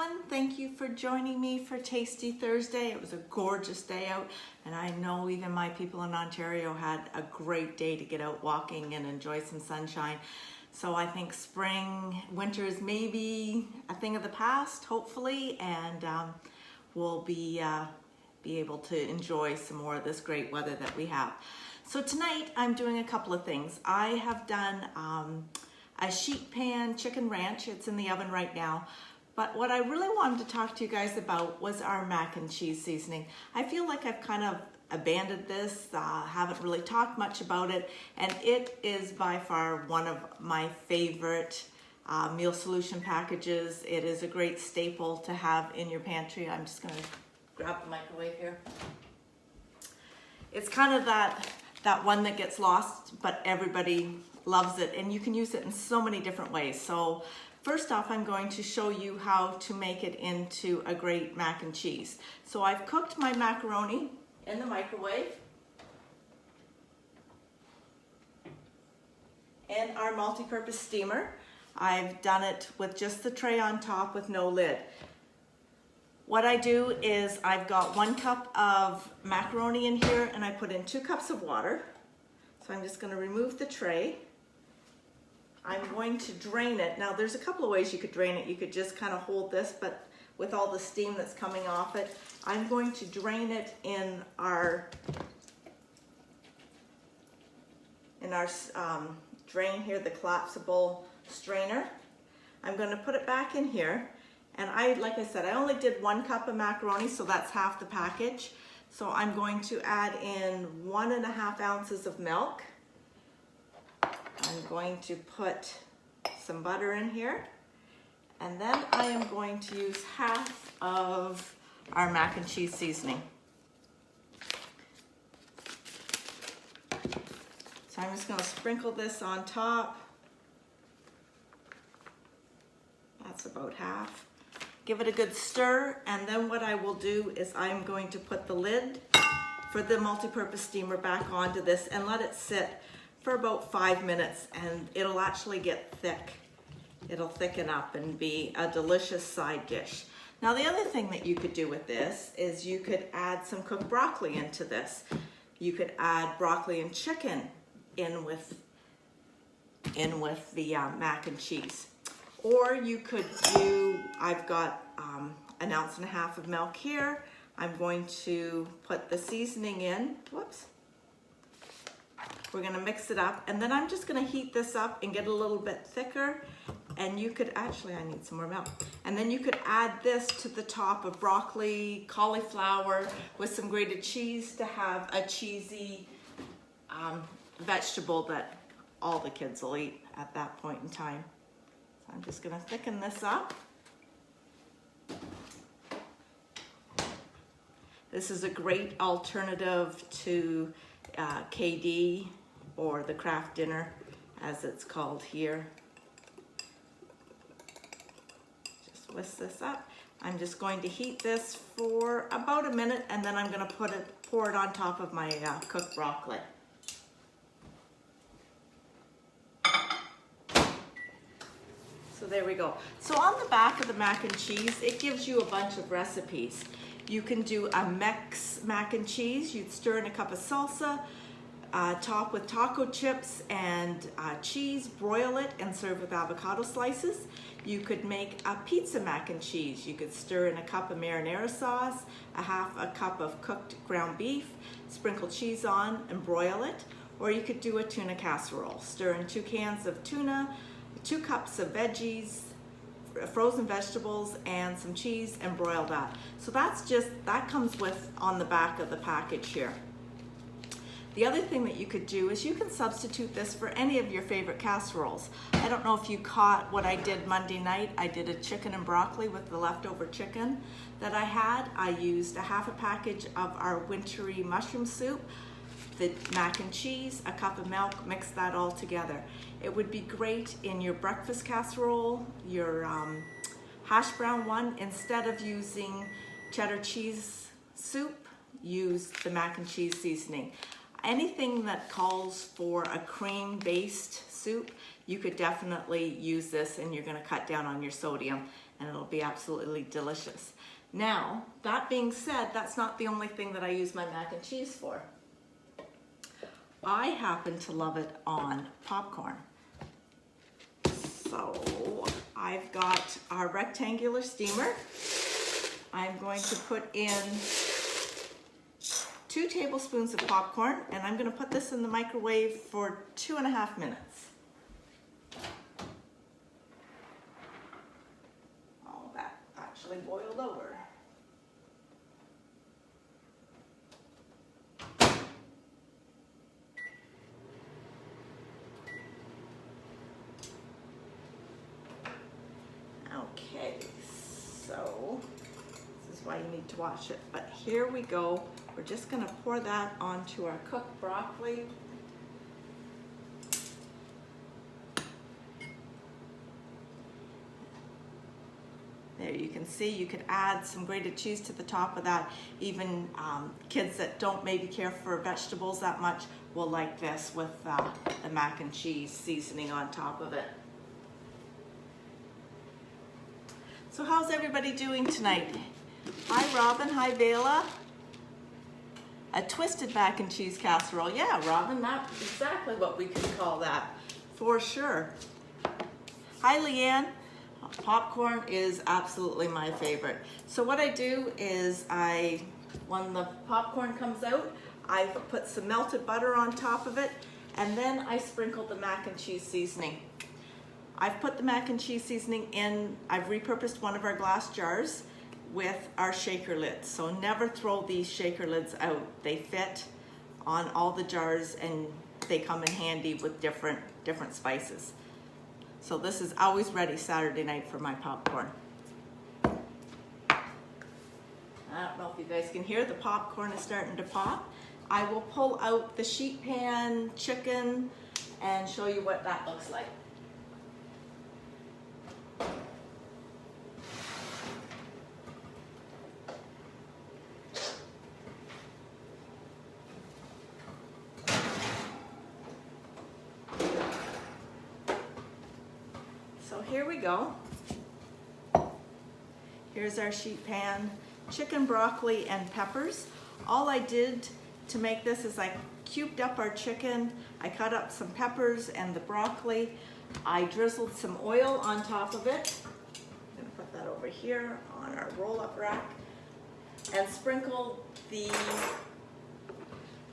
everyone. Thank you for joining me for Tasty Thursday. It was a gorgeous day out, and I know even my people in Ontario had a great day to get out walking and enjoy some sunshine. So I think winter is maybe a thing of the past, hopefully, and we'll be able to enjoy some more of this great weather that we have. So tonight I'm doing a couple of things. I have done a sheet pan chicken ranch. It's in the oven right now. But what I really wanted to talk to you guys about was our mac and cheese seasoning. I feel like I've kind of abandoned this, haven't really talked much about it, and it is by far one of my favorite meal solution packages. It is a great staple to have in your pantry. I'm just gonna grab the microwave here. It's kind of that one that gets lost, but everybody loves it, and you can use it in so many different ways. So first off, I'm going to show you how to make it into a great mac and cheese. So I've cooked my macaroni in the microwave in our multi-purpose steamer. I've done it with just the tray on top with no lid. What I do is I've got 1 cup of macaroni in here, and I put in 2 cups of water. So I'm just going to remove the tray. I'm going to drain it. Now there's a couple of ways you could drain it. You could just kind of hold this, but with all the steam that's coming off it, I'm going to drain it in our drain here, the collapsible strainer. I'm going to put it back in here, and like I said, I only did 1 cup of macaroni, so that's half the package. So I'm going to add in 1.5 ounces of milk. I'm going to put some butter in here, and then I am going to use half of our mac and cheese seasoning. So I'm just going to sprinkle this on top. That's about half. Give it a good stir, and then what I will do is I'm going to put the lid for the multi-purpose steamer back onto this and let it sit for about 5 minutes, and it'll actually get thick. It'll thicken up and be a delicious side dish. Now the other thing that you could do with this is you could add some cooked broccoli into this. You could add broccoli and chicken in with the mac and cheese. Or you could do, I've got 1.5 ounces of milk here. I'm going to put the seasoning in. Whoops. We're gonna mix it up, and then I'm just gonna heat this up and get a little bit thicker. And you could actually, I need some more milk. And then you could add this to the top of broccoli, cauliflower with some grated cheese to have a cheesy vegetable that all the kids will eat at that point in time. So I'm just gonna thicken this up. This is a great alternative to KD, or the craft dinner as it's called here. Just whisk this up. I'm just going to heat this for about a minute, and then I'm going to pour it on top of my cooked broccoli. So there we go. So on the back of the mac and cheese, it gives you a bunch of recipes. You can do a mix mac and cheese. You'd stir in a cup of salsa, top with taco chips and cheese, broil it, and serve with avocado slices. You could make a pizza mac and cheese. You could stir in a cup of marinara sauce, a cup of cooked ground beef, sprinkle cheese on, and broil it. Or you could do a tuna casserole. Stir in 2 cans of tuna, 2 cups of veggies, frozen vegetables, and some cheese, and broil that. So that comes with on the back of the package here. The other thing that you could do is you can substitute this for any of your favorite casseroles. I don't know if you caught what I did Monday night. I did a chicken and broccoli with the leftover chicken that I had. I used a half a package of our wintry mushroom soup, the mac and cheese, a cup of milk, mix that all together. It would be great in your breakfast casserole, your hash brown one. Instead of using cheddar cheese soup, use the mac and cheese seasoning. Anything that calls for a cream-based soup, you could definitely use this, and you're gonna cut down on your sodium. and it'll be absolutely delicious. Now, that being said, that's not the only thing that I use my mac and cheese for. I happen to love it on popcorn. So I've got our rectangular steamer. I'm going to put in 2 tablespoons of popcorn, and I'm going to put this in the microwave for 2.5 minutes. Oh, that actually boiled over. Okay, so this is why you need to watch it. But here we go. We're just going to pour that onto our cooked broccoli. There, you can see you could add some grated cheese to the top of that. Even kids that don't maybe care for vegetables that much will like this with the mac and cheese seasoning on top of it. So how's everybody doing tonight? Hi Robin, hi Vela. A twisted mac and cheese casserole. Yeah, Robin, that's exactly what we could call that, for sure. Hi Leanne. Popcorn is absolutely my favorite. So what I do is when the popcorn comes out, I put some melted butter on top of it, and then I sprinkle the mac and cheese seasoning. I've put the mac and cheese seasoning in, I've repurposed one of our glass jars with our shaker lids. So never throw these shaker lids out. They fit on all the jars and they come in handy with different spices. So this is always ready Saturday night for my popcorn. I don't know if you guys can hear, the popcorn is starting to pop. I will pull out the sheet pan chicken and show you what that looks like. So here we go. Here's our sheet pan, chicken, broccoli, and peppers. All I did to make this is I cubed up our chicken, I cut up some peppers and the broccoli, I drizzled some oil on top of it. I'm gonna put that over here on our roll-up rack, and sprinkle the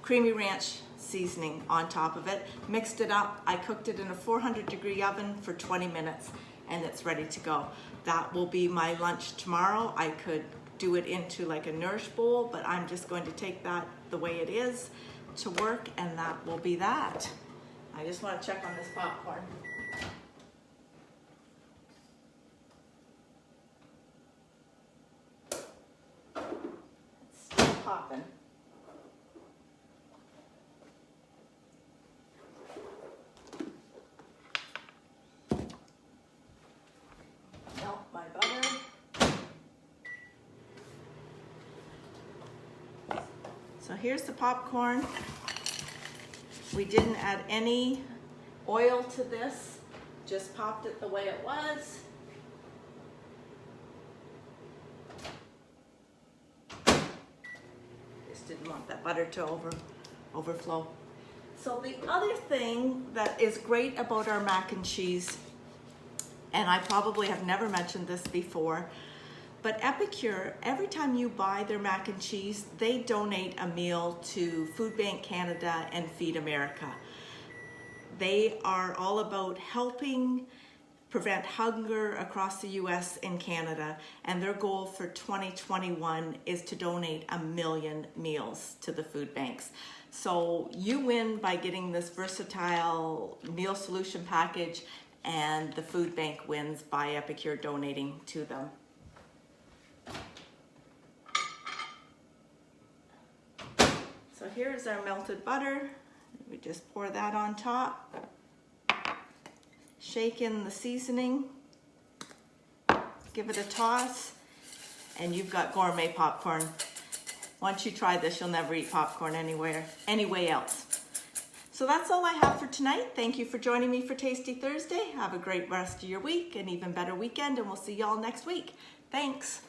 creamy ranch seasoning on top of it, mixed it up. I cooked it in a 400-degree oven for 20 minutes and it's ready to go. That will be my lunch tomorrow. I could do it into like a nourish bowl, but I'm just going to take that the way it is to work, and that will be that. I just want to check on this popcorn. It's still popping. So here's the popcorn. We didn't add any oil to this, just popped it the way it was. Just didn't want that butter to overflow. So the other thing that is great about our mac and cheese, and I probably have never mentioned this before, but Epicure, every time you buy their mac and cheese, they donate a meal to Food Bank Canada and Feed America. They are all about helping prevent hunger across the US and Canada, and their goal for 2021 is to donate 1 million meals to the food banks. So you win by getting this versatile meal solution package, and the food bank wins by Epicure donating to them. So here's our melted butter. We just pour that on top. Shake in the seasoning. Give it a toss, and you've got gourmet popcorn. Once you try this, you'll never eat popcorn anyway else. So that's all I have for tonight. Thank you for joining me for Tasty Thursday. Have a great rest of your week, an even better weekend, and we'll see y'all next week. Thanks.